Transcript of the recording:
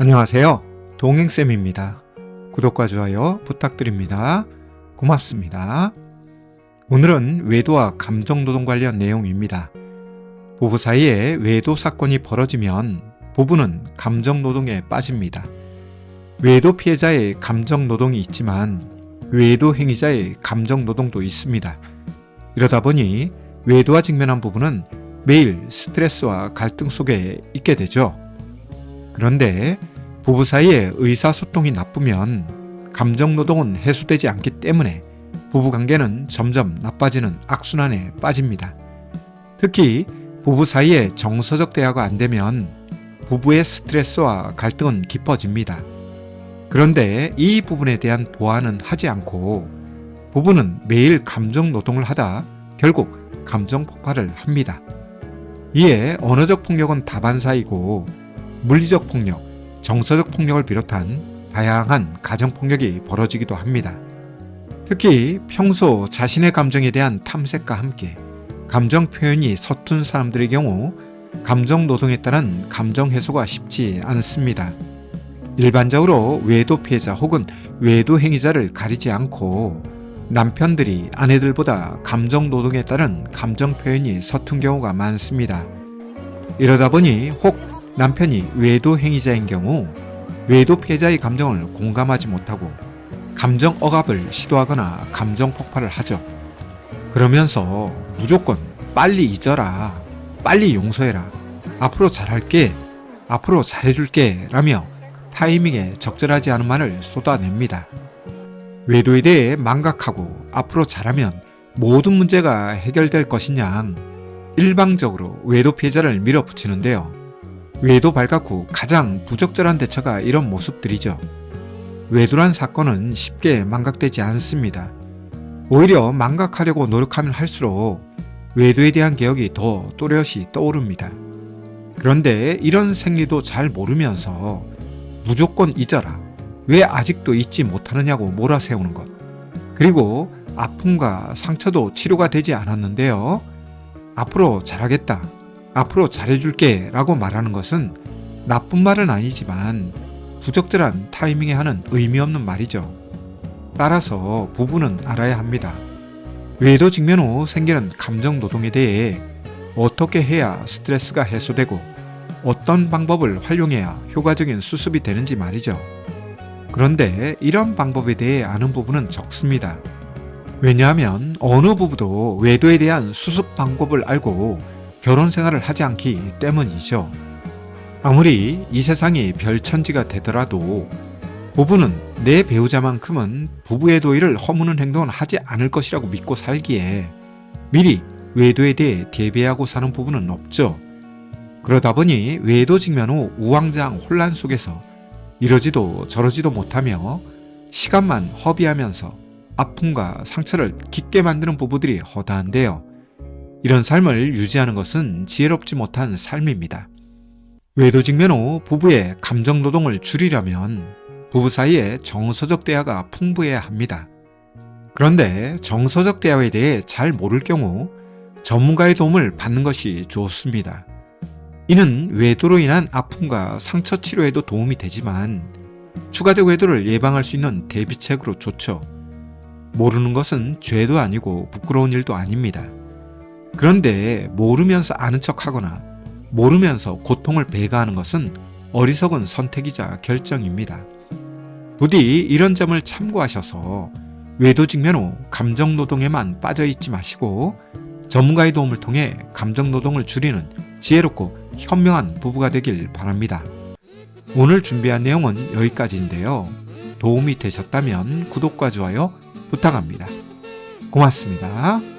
안녕하세요. 동행쌤입니다. 구독과 좋아요 부탁드립니다. 고맙습니다. 오늘은 외도와 감정노동 관련 내용입니다. 부부 사이에 외도 사건이 벌어지면 부부는 감정노동에 빠집니다. 외도 피해자의 감정노동이 있지만 외도 행위자의 감정노동도 있습니다. 이러다 보니 외도와 직면한 부부는 매일 스트레스와 갈등 속에 있게 되죠. 그런데 부부 사이의 의사소통이 나쁘면 감정노동은 해소되지 않기 때문에 부부관계는 점점 나빠지는 악순환에 빠집니다. 특히 부부 사이에 정서적 대화가 안 되면 부부의 스트레스와 갈등은 깊어집니다. 그런데 이 부분에 대한 보완은 하지 않고 부부는 매일 감정노동을 하다 결국 감정 폭발을 합니다. 이에 언어적 폭력은 다반사이고 물리적 폭력, 정서적 폭력을 비롯한 다양한 가정폭력이 벌어지기도 합니다. 특히 평소 자신의 감정에 대한 탐색과 함께 감정 표현이 서툰 사람들의 경우 감정 노동에 따른 감정 해소가 쉽지 않습니다. 일반적으로 외도 피해자 혹은 외도 행위자를 가리지 않고 남편들이 아내들보다 감정 노동에 따른 감정 표현이 서툰 경우가 많습니다. 이러다 보니 혹 남편이 외도 행위자인 경우 외도 피해자의 감정을 공감하지 못하고 감정 억압을 시도하거나 감정 폭발을 하죠. 그러면서 무조건 빨리 잊어라, 빨리 용서해라, 앞으로 잘할게, 앞으로 잘해줄게 라며 타이밍에 적절하지 않은 말을 쏟아냅니다. 외도에 대해 망각하고 앞으로 잘하면 모든 문제가 해결될 것이냐 일방적으로 외도 피해자를 밀어붙이는데요. 외도 발각 후 가장 부적절한 대처가 이런 모습들이죠. 외도란 사건은 쉽게 망각되지 않습니다. 오히려 망각하려고 노력하면 할수록 외도에 대한 기억이 더 또렷이 떠오릅니다. 그런데 이런 생리도 잘 모르면서 무조건 잊어라, 왜 아직도 잊지 못하느냐고 몰아세우는 것, 그리고 아픔과 상처도 치료가 되지 않았는데요. 앞으로 잘하겠다, 앞으로 잘해줄게 라고 말하는 것은 나쁜 말은 아니지만 부적절한 타이밍에 하는 의미 없는 말이죠. 따라서 부부는 알아야 합니다. 외도 직면 후 생기는 감정 노동에 대해 어떻게 해야 스트레스가 해소되고 어떤 방법을 활용해야 효과적인 수습이 되는지 말이죠. 그런데 이런 방법에 대해 아는 부부는 적습니다. 왜냐하면 어느 부부도 외도에 대한 수습 방법을 알고 결혼 생활을 하지 않기 때문이죠. 아무리 이 세상이 별천지가 되더라도 부부는 내 배우자만큼은 부부의 도의를 허무는 행동은 하지 않을 것이라고 믿고 살기에 미리 외도에 대해 대비하고 사는 부부는 없죠. 그러다 보니 외도 직면 후 우왕좌왕 혼란 속에서 이러지도 저러지도 못하며 시간만 허비하면서 아픔과 상처를 깊게 만드는 부부들이 허다한데요. 이런 삶을 유지하는 것은 지혜롭지 못한 삶입니다. 외도 직면 후 부부의 감정 노동을 줄이려면 부부 사이에 정서적 대화가 풍부해야 합니다. 그런데 정서적 대화에 대해 잘 모를 경우 전문가의 도움을 받는 것이 좋습니다. 이는 외도로 인한 아픔과 상처 치료에도 도움이 되지만 추가적 외도를 예방할 수 있는 대비책으로 좋죠. 모르는 것은 죄도 아니고 부끄러운 일도 아닙니다. 그런데 모르면서 아는 척하거나 모르면서 고통을 배가하는 것은 어리석은 선택이자 결정입니다. 부디 이런 점을 참고하셔서 외도 직면 후 감정노동에만 빠져있지 마시고 전문가의 도움을 통해 감정노동을 줄이는 지혜롭고 현명한 부부가 되길 바랍니다. 오늘 준비한 내용은 여기까지인데요. 도움이 되셨다면 구독과 좋아요 부탁합니다. 고맙습니다.